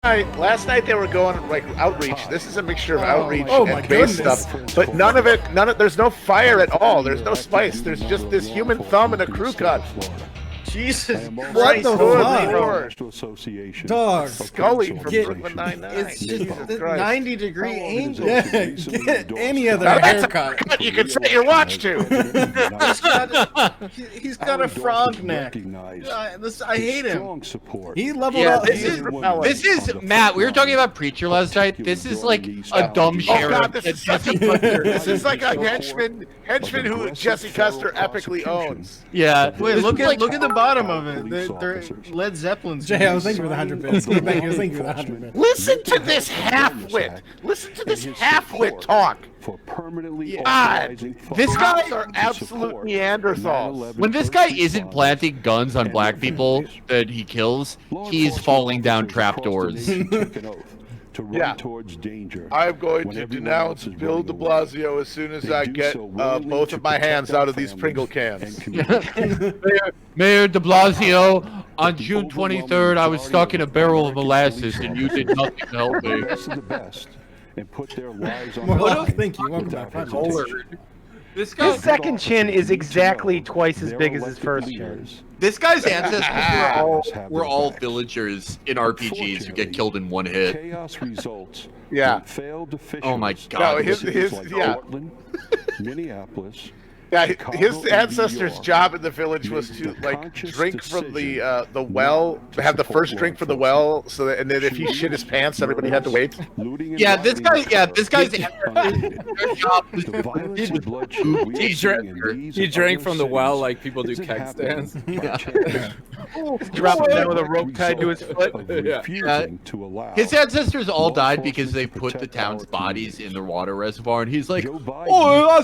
Last night they were going like outreach. This is a mixture of outreach my and base goodness. stuff, but none of it. There's no fire at all. There's no spice. There's just this human thumb and a crew cut. Jesus What Christ, the Lord. Association. Dog. Scully from Get- Brooklyn Nine-Nine. It's just Jesus the Christ. 90-degree angle. Yeah, get any other Now that's a haircut. cut you can set your watch to. He's got a frog neck. I hate him. He leveled Yeah, up. this is Matt. We were talking about Preacher last night. This is like a dumb Oh sheriff. God, this is such a this is like a henchman who Jesse Custer epically owns. Yeah. Wait, This look is at like- the bottom of it. They're Led Zeppelin's. Jay, I was thinking for the 100 bits. I was thinking for the 100 bits. Listen to this half-wit. Listen to this half-wit talk. For permanently God, this guy Cops are absolute Neanderthals. When this guy isn't planting guns on black people that he kills, he's falling down trapdoors. Yeah. I'm going to denounce Bill de Blasio as soon as I get both of my hands out of these Pringle cans. Mayor de Blasio, on June 23rd, I was stuck in a barrel of molasses and you did nothing to help me. And put their lives on Thank you. Welcome back. This guy, His second chin is exactly twice as big as his first chin. this guy's ancestors were all villagers in RPGs who get killed in one hit. Chaos results. Yeah. Oh my No, god. his yeah. Portland, Minneapolis. Yeah, Chicago, his and New ancestors' York job in the village was to like drink from the well, have the first drink from the well, so that, and then if he shit his pants, everybody had to wait. Yeah, this guy's their job was He drank from the well like people do keg stands. Drop him down with a rope tied to his foot. His ancestors all died because they put the town's bodies in the water reservoir, and he's like, I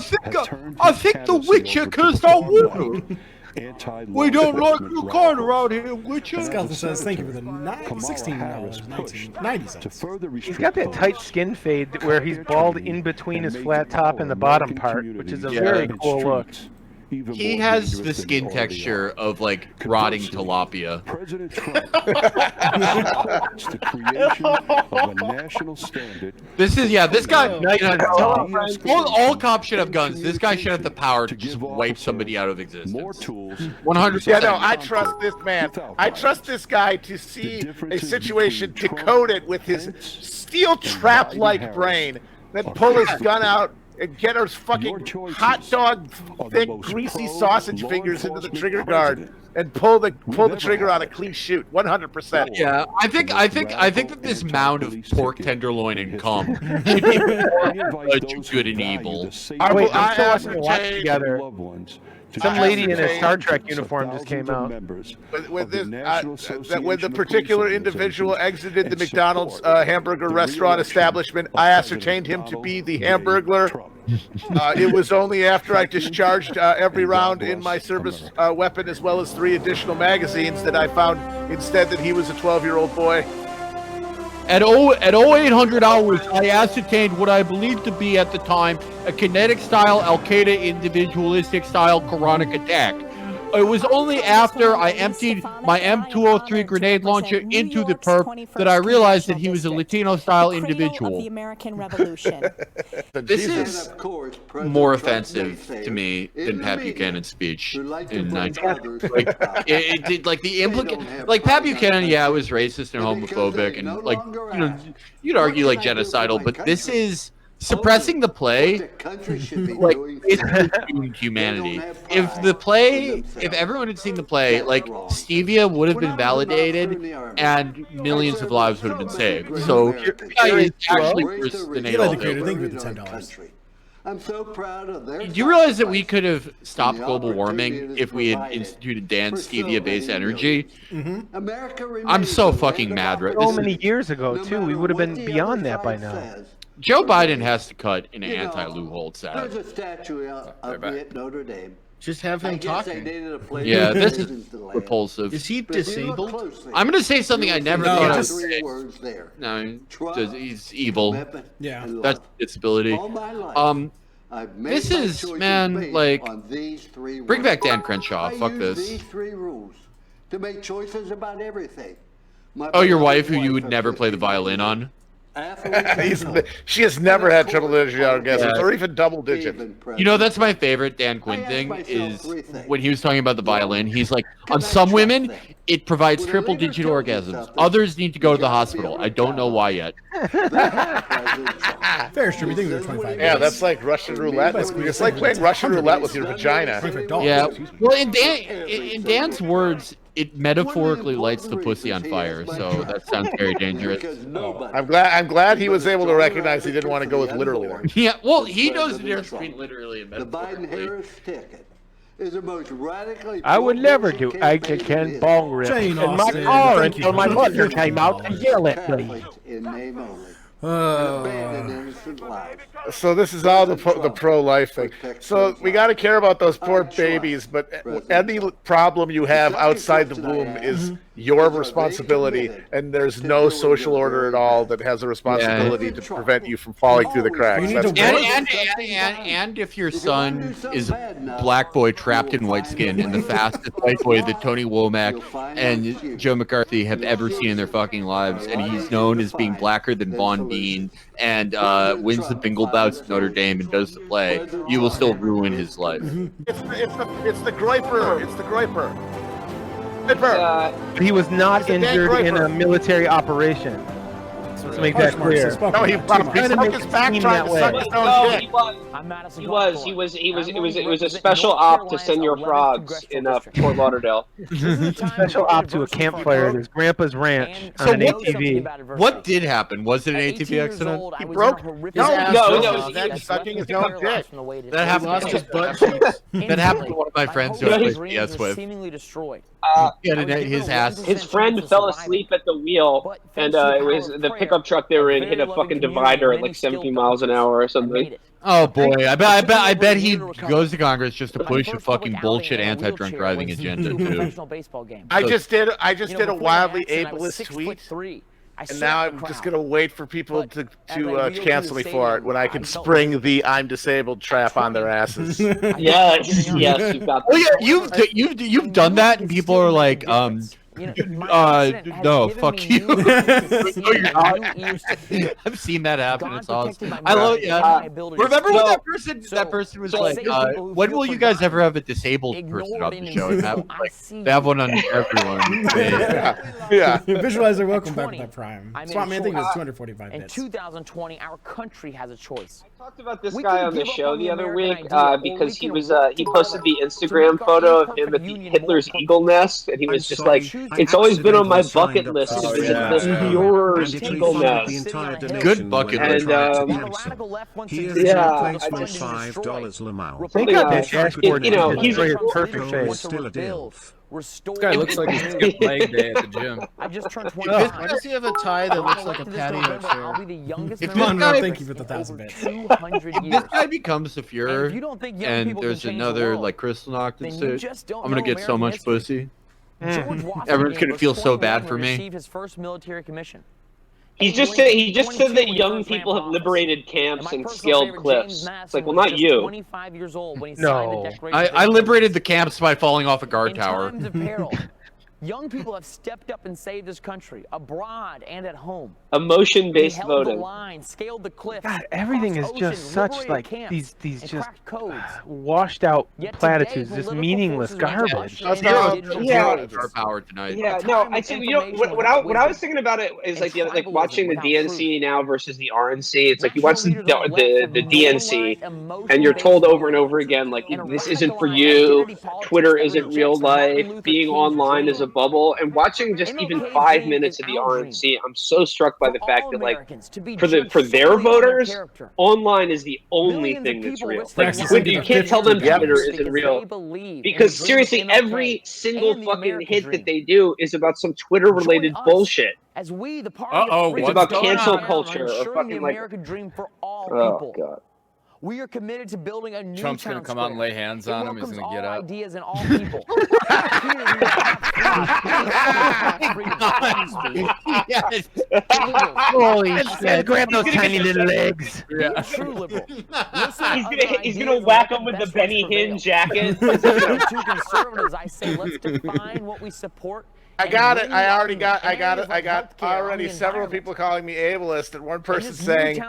think the Witcher cursed our water. We don't like your kind around here, Witcher. Scott says thank you for the $16, 90 cents. He's got that tight skin fade where he's bald in between his flat top and the bottom part, which is a very cool look. He has the skin texture of like rotting tilapia. President Trump supports the creation of a national standard. This guy. All cops should have guns. This guy should have the power to just wipe somebody out of existence. More tools. 100%. Yeah, no, I trust this man. I trust this guy to see a situation, to code it with his steel trap-like brain, then pull his gun out and get her fucking hot dog, thick, greasy sausage fingers into the trigger guard and pull the trigger on a clean shoot. 100%. Yeah, I think that this mound of pork tenderloin and cum should be more good and evil. Wait, I'm still watching the watch together. Some lady in a Star Trek uniform just came out. When the particular individual exited the McDonald's hamburger restaurant establishment, I ascertained him to be the Hamburglar. It was only after I discharged every round in my service weapon, as well as 3 additional magazines, that I found instead that he was a 12-year-old boy. At 0800 hours, I ascertained what I believed to be at the time a kinetic-style Al-Qaeda individualistic-style Quranic attack. It was only after I emptied my M203 grenade launcher into the perp that I realized that he was a Latino-style individual. This is more offensive to me than Pat Buchanan's speech in 19. Like Pat Buchanan, yeah, was racist and homophobic, and like you'd argue like genocidal, but this is suppressing the play, like it's doomed humanity. If everyone had seen the play, like Stevia would have been validated, and millions of lives would have been saved. So the guy is actually worse than Adolf Hitler. Thank you for the $10. I'm so proud of their. Do you realize that we could have stopped global warming if we had instituted Dan's stevia-based energy? I'm so fucking mad right So many years ago, too. We would have been beyond that by now. Joe Biden has to cut an anti-Lou Holtz out. There's a statue of me at Notre Dame. Just have him talking. Yeah, this is repulsive. Is he disabled? I'm going to say something I never thought I would Three say. words there. No, he's evil. Yeah. That's disability. This is, man, like, bring back Dan Crenshaw. Fuck this. These 3 rules to make choices about everything. Oh, your wife, who you would never play the violin on? She has never had triple-digit orgasms, or even double-digit. You know, that's my favorite Dan Quinn thing, is when he was talking about the violin, he's like, on some women, it provides triple-digit orgasms. Others need to go to the hospital. I don't know why yet. Fair stream, you think they're 25 Yeah, that's like Russian roulette. It's like playing Russian roulette with your vagina. Yeah, well, in Dan's words, it metaphorically lights the pussy on fire, so that sounds very dangerous. I'm glad he was able to recognize he didn't want to go with literally. Yeah, well, he knows the difference between literally and The metaphorically. Biden-Harris ticket is the most radically... I would never do Ken bong rips Jane in my Austen, car thank you until my for mother listening. came out and yelled at me. Catholics in name only. Abandon innocent lives. So this is all the pro-life thing. So we got to care about those poor babies, but any problem you have outside the womb is your responsibility, and there's no social order at all that has a responsibility to prevent you from falling through the cracks. And if your son is a black boy trapped in white skin and the fastest white boy that Tony Womack and Joe McCarthy have ever seen in their fucking lives, and he's known as being blacker than Von Dean, and wins the bingo bouts at Notre Dame and does the play, you will still ruin his life. It's the Groiper. It's the Groiper. He was not injured in a military operation. Let's make that clear. No, he broke his back trying to suck his own dick. He was a special op to Senor Frogs in Fort Lauderdale. Special op to a campfire at his grandpa's ranch on an ATV. What did happen? Was it an ATV accident? He broke. No. He's sucking his own dick. That happened. That happened to one of my friends who I played PS with. His friend fell asleep at the wheel, and it was the pickup truck they were in hit a fucking divider at like 70 miles an hour or something. Oh boy, I bet he goes to Congress just to push a fucking bullshit anti-drunk driving agenda too. I just did a wildly ableist tweet, and now I'm just gonna wait for people to cancel me for it when I can spring the "I'm disabled" trap on their asses. Yes, you've got. Oh yeah, you've done that, and people are like, no, fuck you. I've seen that happen. It's awesome. I love it. Remember when that person was like, when will you guys ever have a disabled person on the show? They have one on everyone. Yeah. Visualizer, welcome back to that Prime. Swap Man, I think it was 245 bits. In 2020, our country has a choice. I talked about this guy on the show the other week because he posted the Instagram photo of him at Hitler's eagle nest, and he was just like, it's always been on my bucket list to visit the Führer's eagle nest. Good bucket list. Think of that dashboard. He's a perfect face. This guy looks like he skipped leg day at the gym. I've just turned 25. Why does he have a tie that looks like a patio chair? I'll be the youngest Come on, Ron, thank you for the 1,000 bits. If this guy becomes the Führer, and there's another like Kristallnacht suit, I'm gonna get so much pussy. Everyone's gonna feel so bad for me. His first military commission. He just said that young people have liberated camps and scaled cliffs. It's like, well, not you. 25 years old when he No, I liberated the camps by falling off a guard tower. In times of peril, young people have stepped up and saved this country, abroad and at home. Emotion-based voting. The line, scaled the cliff. God, everything is just such like these just washed out platitudes, just meaningless garbage. Our power tonight. Yeah, no, I think what I was thinking about it is like watching the DNC now versus the RNC. It's like you watch the DNC and you're told over and over again like this isn't for you. Twitter isn't real life. Being online is a bubble. And watching just even 5 minutes of the RNC, I'm so struck by the fact that like for their voters, online is the only thing that's real. Like you can't tell them Twitter isn't real because seriously, every single fucking hit that they do is about some Twitter-related bullshit. As we, the party it's about cancel culture or fucking like. American dream for all Oh god. We are committed to building a new Trump's gonna come out and lay hands on him. He's gonna get up. Ideas and all people. Yes. Holy shit! Grab those tiny little legs. Yeah. True liberal. He's gonna whack him with the Benny Hinn jacket. To conservatives, I say let's define what we support I got it. I already got. I got it. I got already several people calling me ableist, and one person saying,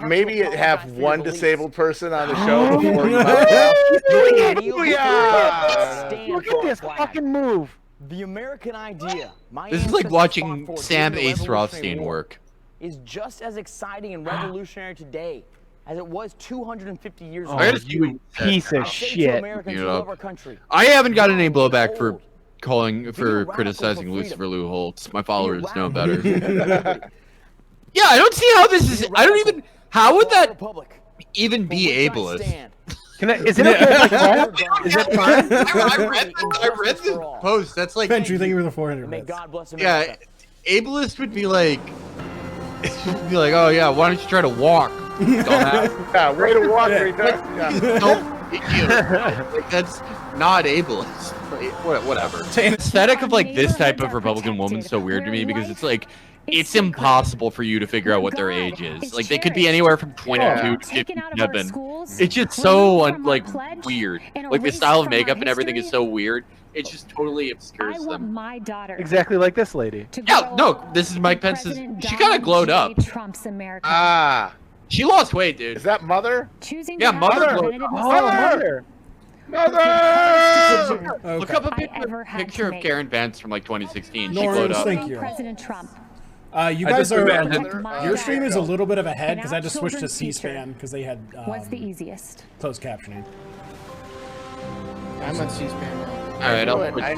maybe have one disabled person on the show before you. Look at this fucking move. The American idea. This is like watching Sam Ace Rothstein work. Is just as exciting and revolutionary today as it was 250 years ago. You piece of shit. I haven't got any blowback for criticizing Lucifer Lou Holtz. My followers know better. Yeah, I don't see how this is. How would that even be ableist? Is it okay? Is it fine? I read this post. That's like. Country, thank you for the 400 bits. Yeah, ableist would be like, oh yeah, why don't you try to walk? Yeah, way to walk right there. Like, that's not ableist. Whatever. The aesthetic of like this type of Republican woman's so weird to me because it's like it's impossible for you to figure out what their age is. Like they could be anywhere from 22 to 57. It's just so like weird. Like the style of makeup and everything is so weird. It just totally obscures them. My daughter exactly like this lady. Yeah, no, this is Mike Pence's. She kind of glowed up. Trump's America. She lost weight, dude. Is that Mother? Yeah, Mother. Mother. Mother! Look up a picture of Karen Vance from like 2016. She Norms, glowed up. thank you. President Trump. You guys are. Your stream is a little bit of a head because I just switched to C-SPAN because they had. What's the easiest? Closed captioning. I'm on C-SPAN now. All right, I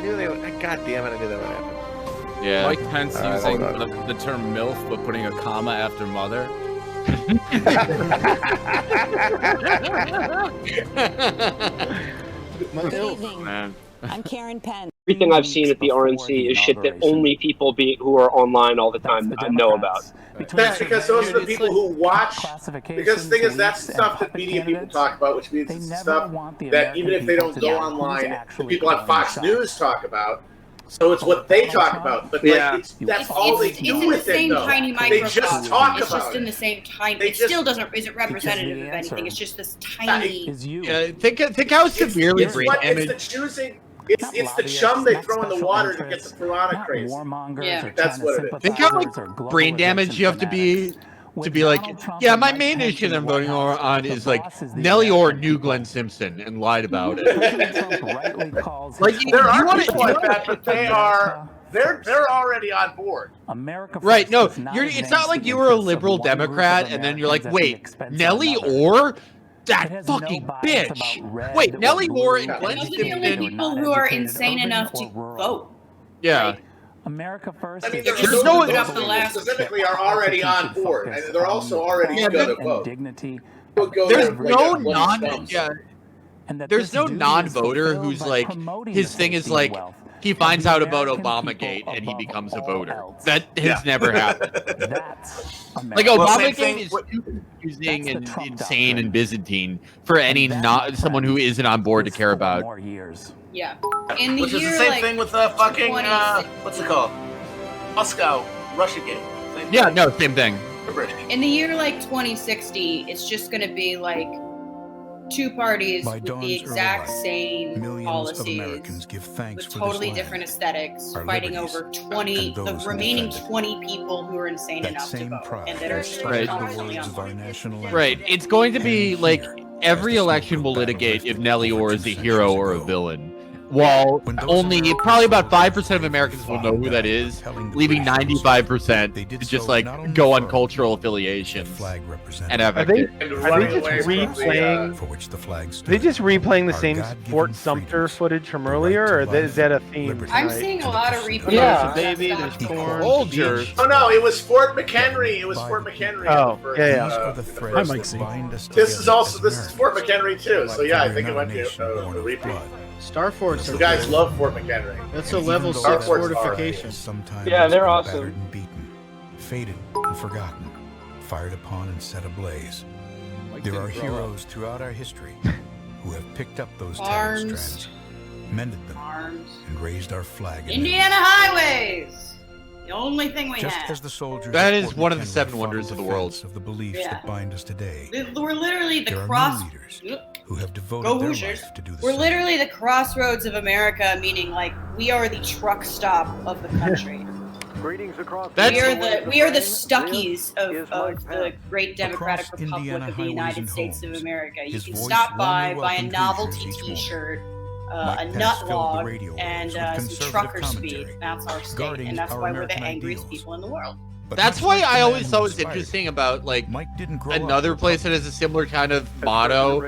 knew they would. God damn it! I knew that would happen. Yeah. Mike Pence using the term MILF but putting a comma after mother. Good evening. I'm Karen Pence. Everything I've seen at the RNC is shit that only people who are online all the time know about. That's because those are the people who watch. Because the thing is, that's the stuff that media people talk about, which means it's stuff that even if they don't go online, the people on Fox News talk about. So it's what they talk about, but like, that's all they do with it, though. They just talk about it. It's just in the isn't representative of anything. It's just this tiny. Think how severely brain damage. It's the choosing. It's the chum they throw in the water to get the piranha crazy. Yeah, that's what it is. Think how like brain damage you have to be like, yeah, my main issue that I'm voting on is like Nellie Orr knew Glenn Simpson and lied about it. Like there are people like that, but they're already on board. Right? No, it's not like you were a liberal Democrat and then you're like, wait, Nellie Orr. That fucking bitch! Wait, Nellie Orr and Glenn Those are the only people who are insane enough to vote. Yeah. America first. I mean, there's no one specifically are already on board, and they're also already going to vote. There's no There's no non-voter who's like his thing is like he finds out about Obamagate and he becomes a voter. That has never happened. Like Obamagate is confusing and insane and Byzantine for any someone who isn't on board to care about. Yeah. Which is the same thing with the fucking what's it called? Moscow, Russiagate. Yeah, no, same thing. In the year like 2060, it's just going to be like two parties with the exact same policies, with totally different aesthetics, fighting over the remaining 20 people who are insane enough to vote, and that are constantly on board. Right. It's going to be like every election will litigate if Nellie Orr is a hero or a villain. While only probably about 5% of Americans will know who that is, leaving 95% to just like go on cultural affiliations and have Are they just replaying the same Fort Sumter footage from earlier, or is that a theme tonight? I'm seeing a lot of replays. Yeah, baby, there's corn. Folgers. Oh no, it was Fort McHenry. Oh, yeah. Hi, Mike C. This is Fort McHenry too. So yeah, I think it might be a repeat. Star Forts. You guys love Fort McHenry. That's a level 6 fortification. Yeah, they're awesome. Faded and forgotten, fired upon and set ablaze. There are heroes throughout our history who have picked up those tattered strands, mended them, and raised our flag. Indiana highways. The only thing we Just have. as the soldiers That is one of the 7 wonders of the world. of the beliefs that bind us today. We're literally the There are cross. new leaders who have devoted Go their Hoosiers. life to do the We're same. literally the crossroads of America, meaning like we are the truck stop of the country. We are the Stuckies of the great democratic Across republic Indiana of the highways United and States of homes, America. You his can voice stop by, warmly buy a welcomed novelty Hoosiers each morning. T-shirt, Mike a Pence nut filled the log, radio and waves with some conservative trucker commentary, speed. That's our state, guarding and that's our why we're the American angriest ideals. people in the world. But That's much why like the I man always who thought it was inspired interesting about like Mike didn't grow up another place that has a similar kind of motto.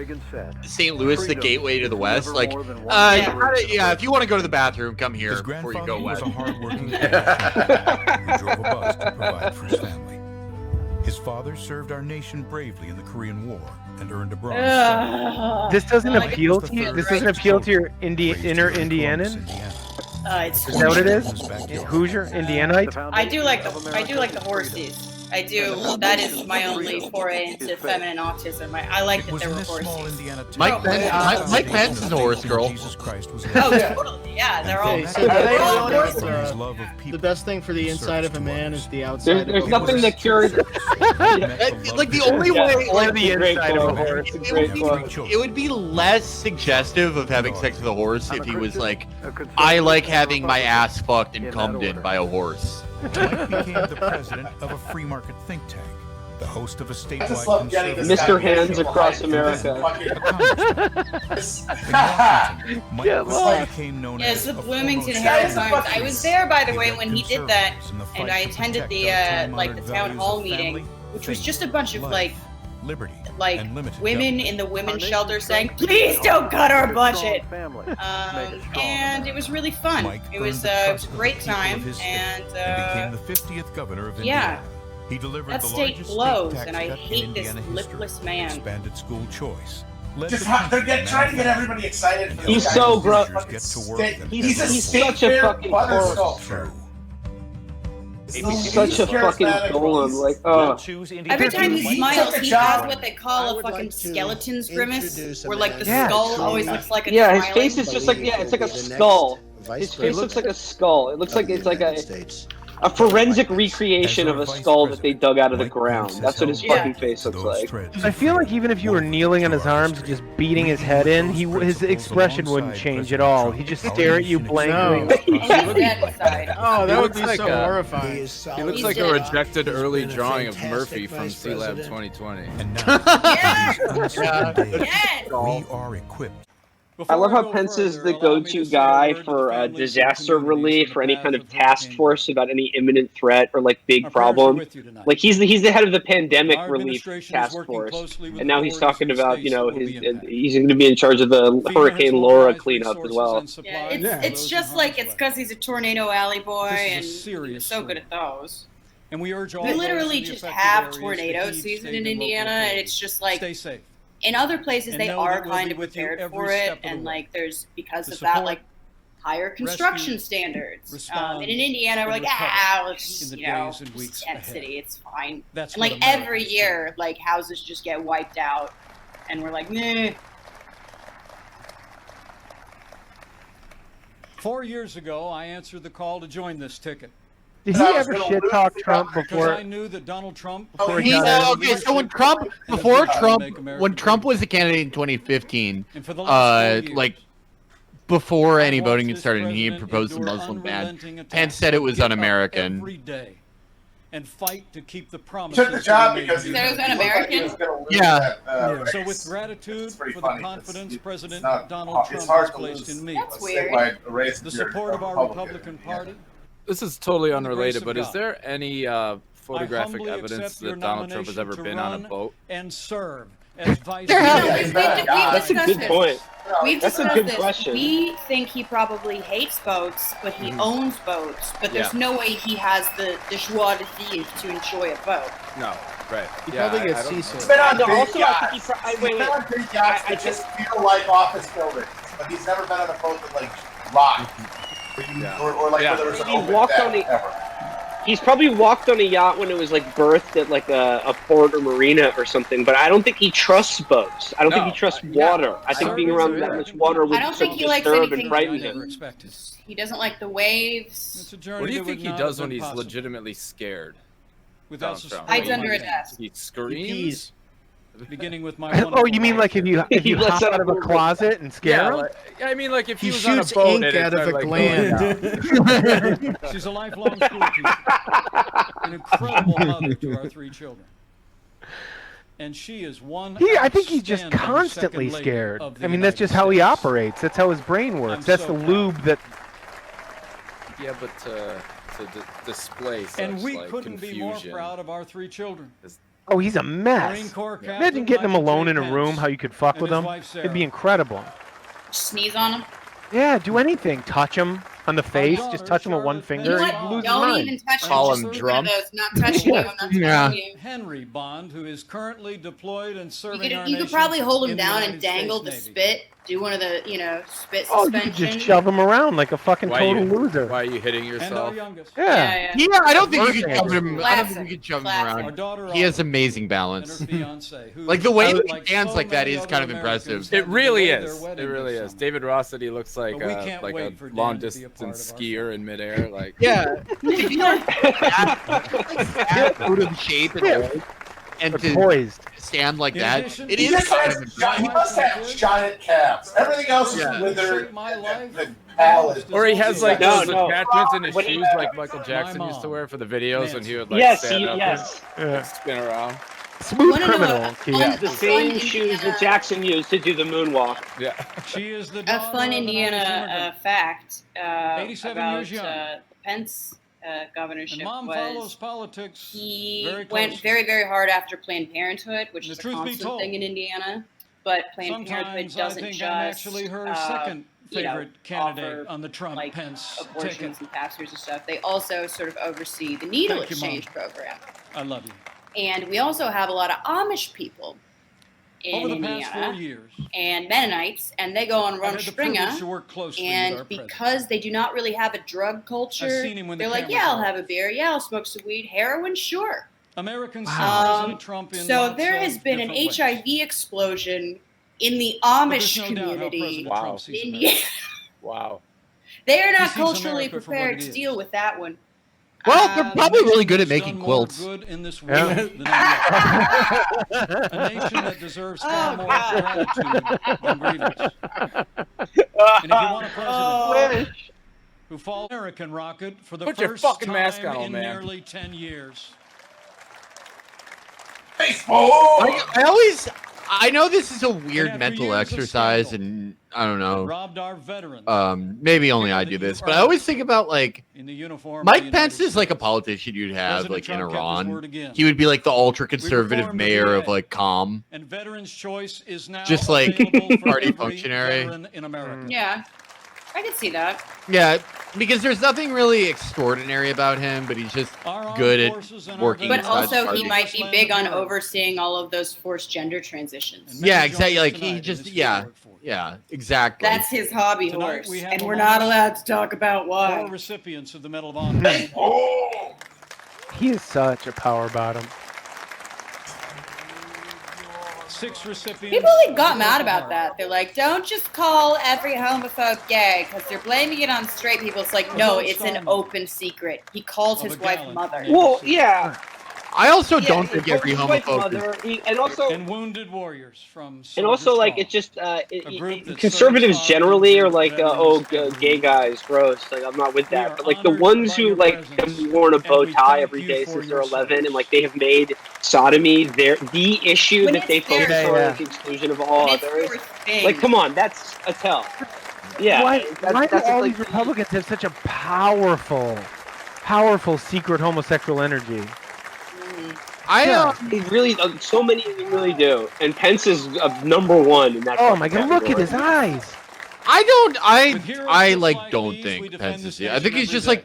St. Louis, the gateway to the West. Like, if you want to go to the bathroom, come here His before you grandfather go was west. a hardworking who drove a bus to provide for his family. His father served our nation bravely in the Korean War and earned a Bronze Star. This doesn't Like, appeal to you. This doesn't appeal to your inner Indianan. It's Is that what it is? Hoosier, Indianite. I do like the horses. I do. That is my only foray into feminine autism. I like that there were horses. Mike Pence is a horse girl. Oh, totally. Yeah, they're all. So they're all they horses. realize the best thing for the inside of a man is the outside. There's of a nothing horse. that cures. Like the only way, Or like the inside of a horse. it would be less suggestive of having sex with a horse if he was like, I like having my ass fucked and cummed in by a horse. Mike became the president of a free market think tank, the host of a statewide conservative Mr. Hands across America. Mike became known Yes, as the a Bloomington foremost Herald champion Times. I was there, by the of way, when he did that, conservatives in the fight and I to attended protect the our time-honored the town values hall of meeting, family, which was faith, just a bunch of life, liberty, and limited women government. in the women's shelter saying, "Please don't cut our budget." And it was really fun. Mike It was earned the a trust of the great people of time, his state and became the 50th governor of yeah. Indiana. He delivered That the state largest blows, state tax and I cut in hate this Indiana history, lipless man. expanded school choice. led Just the country they're trying to get everybody excited. For He's this so guy. gross. Get to work He's them. such a fucking butter He's such a fucking golem. Like, Every time he smiles, he has what they call a fucking like to skeleton's grimace, introduce a where like the man. skull always looks like a yeah, his smiling. face is just like it's like a skull. His face looks like a skull. It looks like it's like a forensic recreation of a skull that they dug out of the ground. That's what his fucking face looks like. I feel like even if you were kneeling on his arms and just beating his head in, his expression wouldn't change at all. He'd just stare at you blankly. Oh, that would be like so horrifying. He looks like a rejected early drawing of Murphy from C-Lab 2020. We are equipped. I love how Pence is the go-to guy for disaster relief for any kind of task force about any imminent threat or like big problem. Like he's the head of the pandemic relief task force, and now he's talking about he's going to be in charge of the Hurricane Laura cleanup as well. Yeah, it's just like it's because he's a Tornado Alley boy and he's so good at those. And we urge all we literally just have tornado season in Indiana, and it's just like stay safe. In other places, they are that we'll kind be of with you prepared every for step it, of the and way. like there's because To of that support, like higher construction rescue, standards. respond, And in Indiana, we're and like, recover let's in the you know, days and weeks it's tent ahead. city, it's fine. That's and what like America every is. year, like houses just get wiped out, and we're like, meh. 4 years ago, I answered the call to join this ticket. Did he ever shit talk Trump Because before? I knew that Donald Trump. Okay, so when Trump was a candidate in 2015, like before any voting had started, and he had proposed a Muslim ban. Pence said it was un-American. Every day, and fight to keep the He promises. took the job that we because made. he was un-American. Yeah. So with gratitude for the confidence President Donald it's Trump hard has to placed lose in me, That's weird. the support of our Republican Party. This is totally And the grace unrelated, of but is God. there any photographic I humbly evidence accept your that Donald Trump has nomination ever to been on a run boat? and serve as vice We've president. That's a good point. We've That's a discussed good this. question. We think he probably hates boats, but he owns boats. But there's Yeah. no way he has the joie de vivre to enjoy a boat. No, right. He Yeah, probably gets I don't- seasick. He's been on No, big also, I yachts. think he He's been on big yachts that just feel like office buildings, but he's never been on a boat that like rocked. Or like Yeah. where there was an He open walked deck on the- ever. He's probably walked on a yacht when it was like berthed at like a port or marina or something, but I don't think he trusts boats. I don't think he trusts water. I think being around that much water would disturb and frighten him. He doesn't like the waves. What do you think he does when he's legitimately scared? Hides under a desk. He screams. Beginning with my. Oh, you mean like if you hop out of a closet and scare him? Like, I mean, like if he was shoots on a boat ink and out of a like, gland. She's a lifelong school teacher, an incredible mother to our 3 children, and she is one. I think he's just constantly scared. I mean, that's just how he operates. That's how his brain works. That's the lube that. Yeah, but to display such and we like couldn't confusion. be more proud of our 3 children. Oh, he's a mess. Imagine getting him alone in a room, how you could fuck with him. It'd be incredible. Sneeze on him. Yeah, do anything. Touch him on the face. Just touch him with one finger. You know He'd what? lose his Don't mind. even touch him. Call Just him one of drunk. those, not touching him. I'm not touching you. Henry Bond, who is currently deployed and serving our You could nation probably hold him in the down United and dangle States the Navy. spit. Do one of the, spit Oh, you suspension. could just shove him around like a fucking total loser. Why are you hitting And our yourself? youngest. Yeah. Yeah, I don't think you Perfect. can shove him. I don't think you can shove him Classic. Our around. daughter He has Olive amazing and balance. her fiance, who, Like the way he like stands so like that many is other kind of Americans, impressive. had It to really delay their is. It wedding really this is. summer. David Ross said he looks like But we can't like wait a for Dan long to be a distance part of our skier in midair. Like Yeah. Out of shape and to Poised. stand like In that. addition, It He is just kind has of impressive. he must have giant calves. Everything else is Yeah. withered. Shape my life. The palate. Or he has like No, those no. attachments in his What- shoes like Michael Jackson used to wear for the videos when he would like Yes, stand up yes. and spin around. Smooth Wanna know criminal. a Keith. fun- The a same fun shoes that Indiana- Jackson used to do the moonwalk. Yeah. She is the A daughter fun of an Indiana Irish immigrant. fact 87 about years young. Pence governorship And Mom was follows politics he very went closely. very, very hard after Planned Parenthood, which The is a truth be constant told, thing in Indiana. But Planned Parenthood Sometimes I doesn't think just I'm actually her second favorite candidate offer, on the Trump-Pence ticket. abortions and pastors and stuff. They also sort of oversee the needle Thank you, exchange Mom. program. I love you. And we also have a lot of Amish people in Over the Indiana past 4 years, and Mennonites, and they go on I've Run had the privilege Springer. to work closely with And our president. because they do not really have a drug culture, I've seen him when the they're like, cameras yeah, I'll are have a beer, yeah, I'll smoke some weed, heroin, sure. Americans see President Trump in So lots there of has been an different ways. HIV explosion in the But Amish there's no doubt how community. President Wow. Trump sees in America. Indiana. Wow. They are He not sees culturally America for what prepared it to is. deal with that one. Well, they're probably really good at Done making more quilts. good in this Yeah. world than any other. A nation that deserves far more gratitude than grievance. And if you want a president who falls American rocket for the Put your first fucking time mask on, old in man. nearly 10 years. Baseball. I know this is a weird after mental years of exercise, scandal, and I don't know. Robbed our veterans Maybe only I do this, but I always think about like in the uniform. of Mike the Pence United is like a States. politician you'd have President like in Trump kept his Iran. word again. He would be like the ultra conservative reformed the mayor of VA. like calm, And Veterans Choice is now just like available for party every functionary. veteran in America. Yeah, I could see that. Yeah, because there's nothing really extraordinary about him, but he's just Our armed good at forces and our working But veterans inside the also, he party. might be big on overseeing all of those forced gender transitions. And many Yeah, join exactly. us Like tonight he in just this yeah, field for you. yeah, exactly. That's his hobby Tonight horse, we have and we're among not us allowed to talk about 4 why. recipients of the Medal of Honor. He is such a power bottom. 6 recipients. People like got of the mad Purple about Heart. that. They're like, don't just call every homophobe gay because they're blaming it on straight people. It's like, no, it's an open secret. He calls his wife mother. Well, yeah. I also Yeah, don't he think calls every his wife homophobe mother, is. and also And wounded warriors from. and also like Soldiers it's just A group that conservatives serves generally are armed like veterans gay everywhere. guys, gross. Like I'm not with We that. are But like the honored ones by who your like presence, have worn a and bow we tie thank every you day for since your they're 11, and service. like they have made sodomy the issue When that they it's their- focus on Yeah. at the exclusion of all And it's others. their thing. Like, come on, that's a tell. Yeah, Why that's do just all like these Republicans have such a powerful secret homosexual energy? They really, so many of them really do. And Pence is number one in that. Oh my God! Look at category. his eyes. I With heroes I just like like don't these, we think defend Pence this is. I think nation he's every just day. like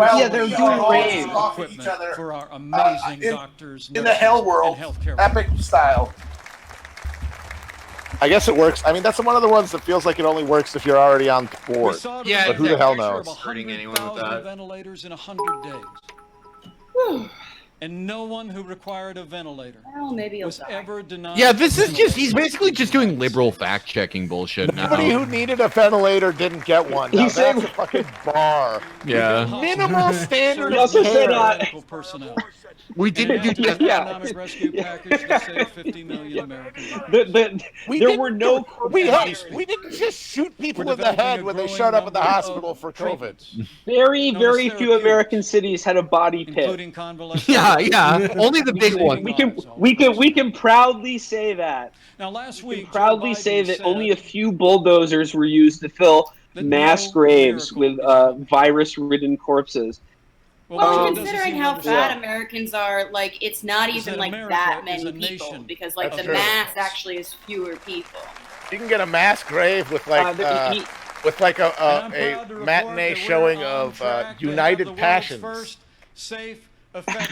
Well, yeah, they're doing raids off each other for our amazing doctors in the hell world, epic style. I guess it works. I mean, that's one of the ones that feels like it only works if you're already on board. Yeah, but who the hell knows? Hurting anyone with that. Ventilators in 100 days. And no one who required a ventilator Well, maybe he'll was die. ever denied. Yeah, this is just—he's basically just doing liberal fact-checking bullshit now. Somebody who needed a ventilator didn't get one. Now, He said- that's a fucking bar. Yeah. Minimal standard He of also said, care. medical personnel. We didn't do that. Economic rescue package to save 50 million Americans. There were no. We didn't just shoot people in the head when they showed up at the hospital for COVID. Very few American cities had a body pit. Including convalescent. Yeah. Only the big one. We can proudly say that. Now, last We week, can proudly Joe Biden say that said only a few bulldozers were used to fill mass graves with virus-ridden corpses. Well, considering how fat Americans are, like, it's not even like that many people because, like, the mass actually is fewer people. You can get a mass grave with like a matinee showing of United Passions.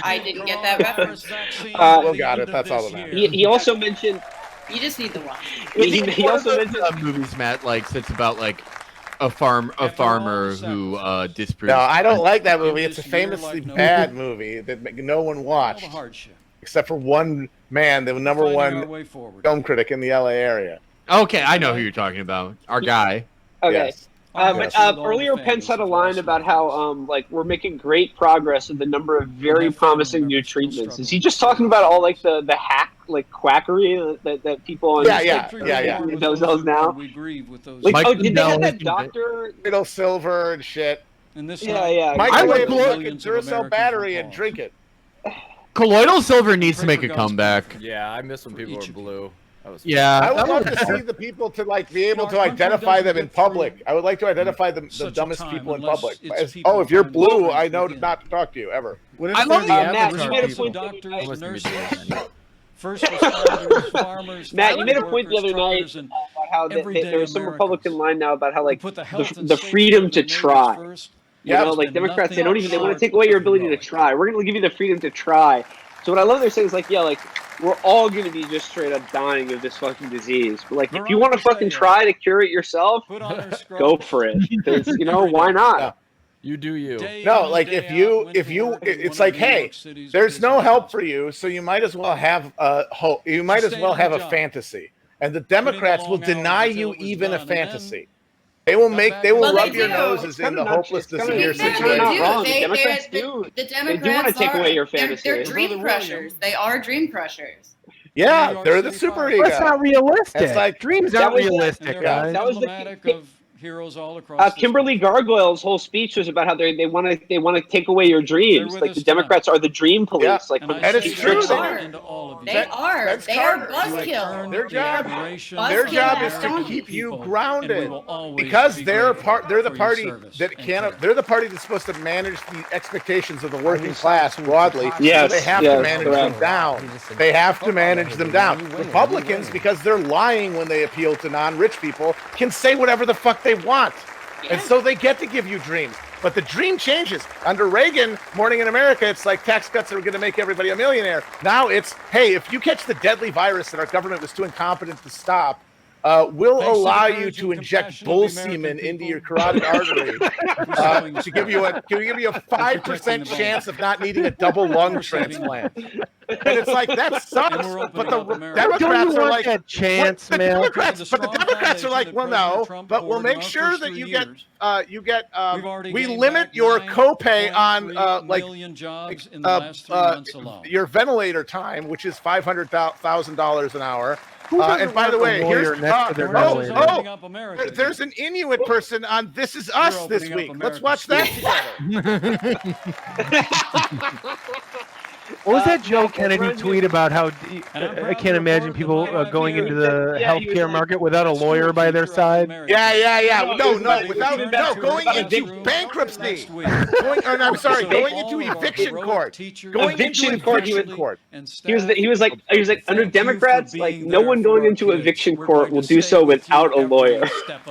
I didn't get that reference. Well, got it. That's all that matters. He also mentioned. You just need the one. He also mentioned movies Matt likes. It's about like a farmer who disproves. No, I don't like that movie. It's a famously bad movie that no one watched, except for one man, the #1 film critic in the LA area. Okay, I know who you're talking about. Our guy. Okay. Yes. Earlier, Pence had a line about how like we're making great progress in the number of very promising new treatments. Is he just talking about all like the hack quackery that people on those now? Like, did they have that doctor Little silver and shit? And this microwave a Duracell battery and drink it. Colloidal silver needs to make a comeback. Yeah, I miss when people were blue. Yeah, I would love to see the people to like be able to identify them in public. I would like to identify the dumbest people in public. Oh, if you're blue, I know not to talk to you ever. I love Matt, you made a point. Doctors, nurses, first responders, farmers. Matt, you made a point the other night about how there was some Republican line now about how like the freedom to try. You know, like Democrats, they want to take away your ability to try. We're going to give you the freedom to try. So what I love they're saying is like, yeah, like we're all going to be just straight up dying of this fucking disease. But like, if you want to fucking try to cure it yourself, go for it. Because, you know, why not? Yeah. You do you. No, like if you, it's like, hey, there's no help for you, so you might as well have hope. You might as well have a fantasy, and the Democrats will deny you even a fantasy. They will rub your noses in the hopelessness of your situation. The Democrats do. The Democrats they do want to take away your fantasy. They're dream crushers. They are dream crushers. Yeah, they're the super ego. That's not realistic. It's like dreams aren't realistic, guys. That was of heroes all across. Kimberly Gargoyle's whole speech was about how they want to take away your dreams. Like the Democrats are the dream police. Yeah. Like, and it's true. They are buzzkill. Their job is to keep you grounded because they're the party that they're the party that's supposed to manage the expectations of the working class broadly. Yes, so they have to manage them down. They have to manage them down. Republicans, because they're lying when they appeal to non-rich people, can say whatever the fuck they want. And so they get to give you dreams. But the dream changes. Under Reagan, Morning in America, it's like tax cuts are going to make everybody a millionaire. Now it's, hey, if you catch the deadly virus that our government was too incompetent to stop, we'll allow you to inject bull semen into your carotid artery to give you a 5% chance of not needing a double lung transplant. And it's like, that sucks. But the Democrats are like, that chance, man. But the Democrats are like, well, no, but we'll make sure that you get we limit your copay on your ventilator time, which is $500,000 an hour. And by the way, there's an Inuit person on This Is Us this week. Let's watch that together. What was that Joe Kennedy tweet about how I can't imagine people going into the healthcare market without a lawyer by their side? Yeah. Going into bankruptcy. Going into eviction court. Eviction court. He was like under Democrats, like no one going into eviction court will do so without a lawyer.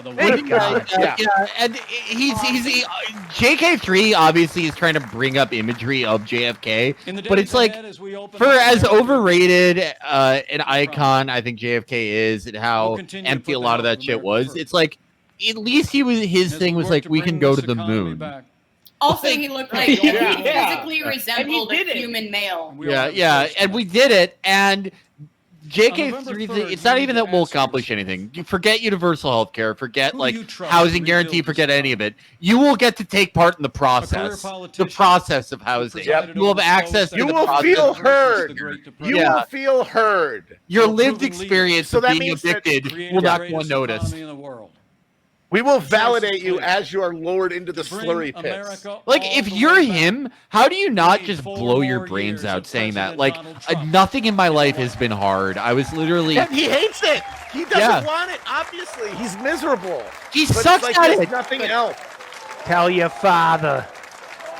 Yeah, and he's JK3 obviously is trying to bring up imagery of JFK, but it's like for as overrated an icon I think JFK is and how empty a lot of that shit was. It's like at least his thing was like we can go to the moon. Also, he looked like he physically resembled a human male. Yeah, and we did it, and JK3, it's not even that we'll accomplish anything. You forget universal health care, forget housing guarantee, forget any of it. You will get to take part in the process of housing. Yep. You will have access to you the will process. feel heard. You will feel heard. Your lived experience of being evicted will not go unnoticed. We will validate you as you are lured into the slurry pits. Like, if you're him, how do you not just blow your brains out saying that? Like, nothing in my life has been hard. I was literally... And he hates it. He doesn't want it, obviously. He's miserable. He sucks at it. Nothing else. Tell your father.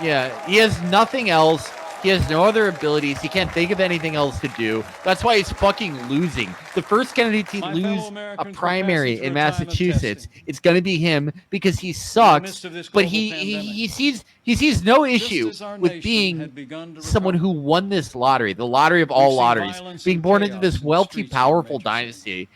Yeah, he has nothing else. He has no other abilities. He can't think of anything else to do. That's why he's fucking losing. The first candidate to lose a primary in Massachusetts, it's going to be him because he sucks. But he sees no issue with being someone who won this lottery, the lottery of all lotteries, being born into this wealthy, powerful dynasty.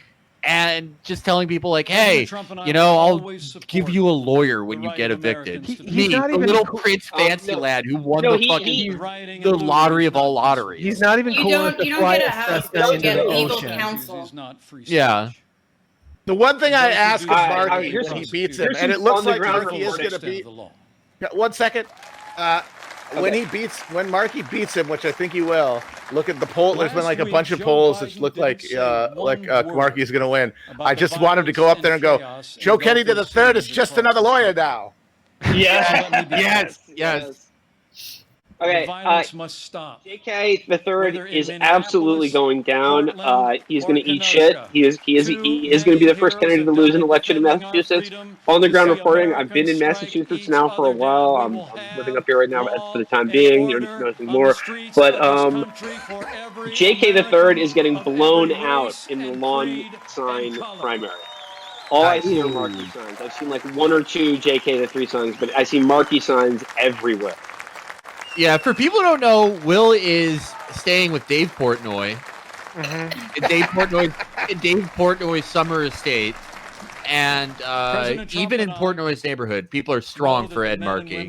And just telling people like, hey, I'll give you a lawyer when you get evicted. Me, the little Prince Fancy lad who won the lottery of all lotteries. He's not even cool with the flight assessment into the ocean. Yeah. The one thing I ask of Marky when he beats him, and it looks like Marky is going to beat... 1 second. When Marky beats him, which I think he will, look at the poll. There's been like a bunch of polls that look like Marky's going to win. I just want him to go up there and go, Joe Kennedy III is just another lawyer now. Yes. Okay, violence must stop. JK the third is absolutely going down. He's going to eat shit. He is going to be the first candidate to lose an election in Massachusetts. On the ground reporting, I've been in Massachusetts now for a while. I'm living up here right now for the time being. You don't know anything more. But JK the third is getting blown out in the lawn sign primary. All I see are Marky signs. I've seen like 1 or 2 JK the 3 signs, but I see Marky signs everywhere. Yeah, for people who don't know, Will is staying with Dave Portnoy. In Dave Portnoy's summer estate. And even in Portnoy's neighborhood, people are strong for Ed Markey.